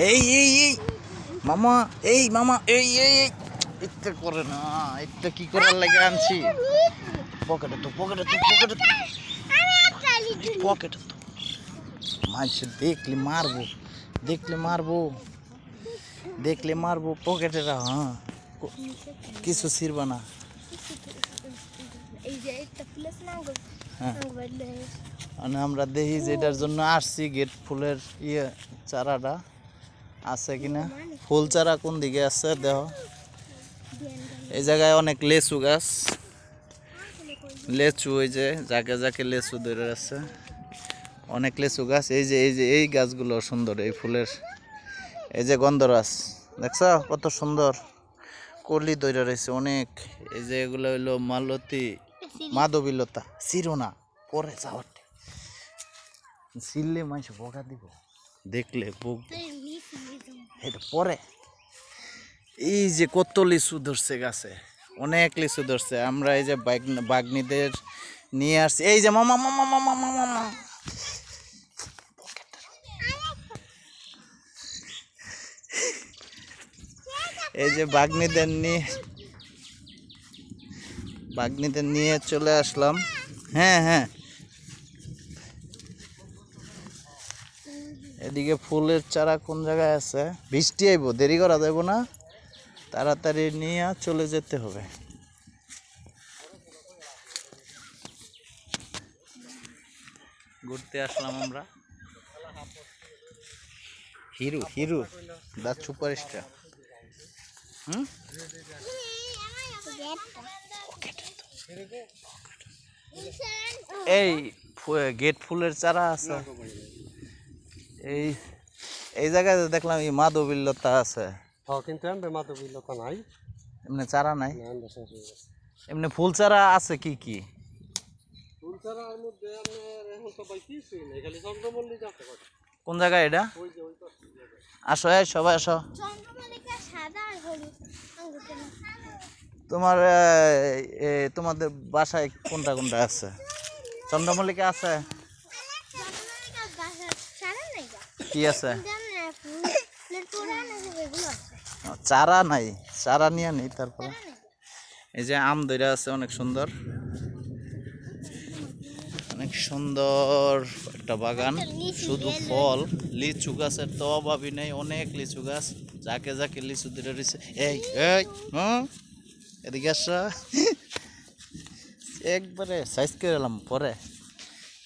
এই এই এই মামা, এই মামা, এই এই এই এটা করে না, এটা কি করার লাগে আনছি? পকেটে তো, পকেটে তো, পকেটে তো, পকেটে তো। মানুষ দেখলে মারবো, দেখলে মারবো, দেখলে মারবো। পকেটে রাখ, হ্যাঁ, কিছু ছিড়বা না। আমরা দেখি যে এটার জন্য আসছি, গেট ফুলের ইয়ে চারাটা আছে কিনা। ফুল চারা কোন দিকে আছে দেখো। এই জায়গায় অনেক লেচু গাছ, লেচু, ওই যে যাকে যাকে লেচু ধরে আছে, অনেক লেচু গাছ। এই যে এই যে এই গাছগুলো সুন্দর, এই ফুলের, এই যে গন্ধরাজ দেখছ কত সুন্দর কলি ধরে রয়েছে অনেক। এই যে এগুলো হইলো মালতী, মাধবীলতা। চিরোনা পরে যাওয়ার ছিললে মানুষ বকা দিব, দেখলে এটা পরে। এই যে কত লিচু ধরছে গাছে, অনেক লিচু ধরছে। আমরা এই যে বাগনিদের নিয়ে আসছি। এই যে মামা, মামা, মামা, মামা, মামা, এই যে বাগনিদের নিয়ে চলে আসলাম। হ্যাঁ হ্যাঁ, এদিকে ফুলের চারা কোন জায়গায় আছে? বৃষ্টি আইব, দেরি করা যাইব না, তাড়াতাড়ি নিয়ে চলে যেতে হবে। ঘুরতে আসলাম আমরা। হিরু হিরু দা সুপারস্টার। এই গেট ফুলের চারা আছে। এই এই জায়গায় দেখলাম এই মাধবীলতা আছে, কিন্তু মাধবীলতা নাই, এমনি চারা নাই। এমনি ফুল চারা আছে কি কি? ফুল চারার মধ্যে এখন তো ভাই কিছুই নেই, খালি চন্দ্রমল্লিকা আছে। কোন জায়গায় এটা? আসো, এই সবাই আসো। তোমার তোমাদের বাসায় কোনটা কোনটা আছে? চন্দ্রমল্লিকা আছে, কি আছে? চারা নাই, চারা নিয়ে নেই। তারপরে এই যে আম ধরে আছে, অনেক সুন্দর, অনেক সুন্দর একটা বাগান, শুধু ফল। লিচু গাছের তো অভাবই নেই, অনেক লিচু গাছ, যাকে যাকে লিচু ধরে রয়েছে। এই এই এদিকে আসা, একবারে সাইজ করে এলাম পরে।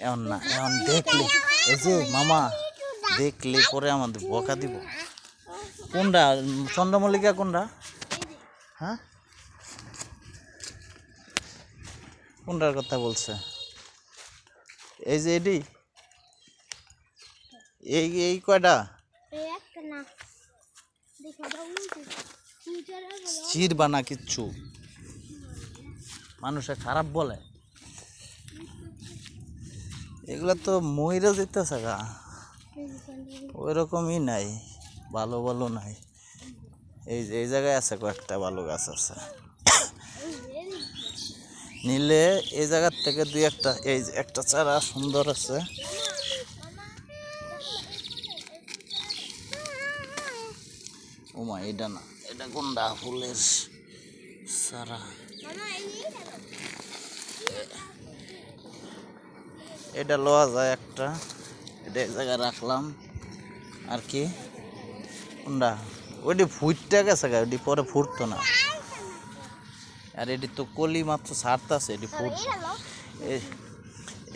এমন না, এমন দেখলে, এই যে মামা, দেখলে পরে আমাদের বকা দিব। কোনটা চন্দ্রমল্লিকা, কোনটা? হ্যাঁ, কোনটার কথা বলছে? এই যে এডি, এই এই কয়টা চিরবা না কিচ্ছু, মানুষে খারাপ বলে। এগুলা তো ময়ূরে যেতেছে গা, ওই রকমই নাই, ভালো ভালো নাই। এই যে এই জায়গায় আছে কয়েকটা ভালো গাছ আছে, নিলে এই জায়গার থেকে দুই একটা। এই যে একটা চারা সুন্দর আছে, ওমা এটা না, এটা গোন্ডা ফুলের চারা। এটা লওয়া যায় একটা, এটা এই জায়গায় রাখলাম। আর কি কোনটা? ওইটি ফুটতে গেছে গা, ওইটি পরে ফুটতো না। আর এটি তো কলি মাত্র ছাড়তাছে, এটি ফুট।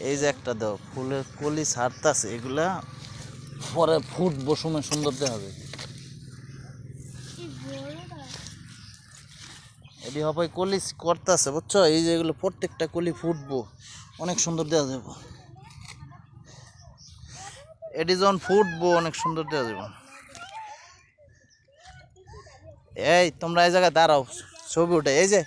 এই যে একটা দাও, ফুলের কলি ছাড়তাছে, এগুলা পরে ফুটবো সময় সুন্দর দেখা হবে। এটি হবে কলি করতেছে, বুঝছো? এই যে এগুলো প্রত্যেকটা কলি ফুটবো, অনেক সুন্দর দেওয়া যাবো। এটি যখন ফুটবো অনেক সুন্দর দেওয়া যাবো। এই তোমরা এই জায়গায় দাঁড়াও, ছবি উঠে। এই যে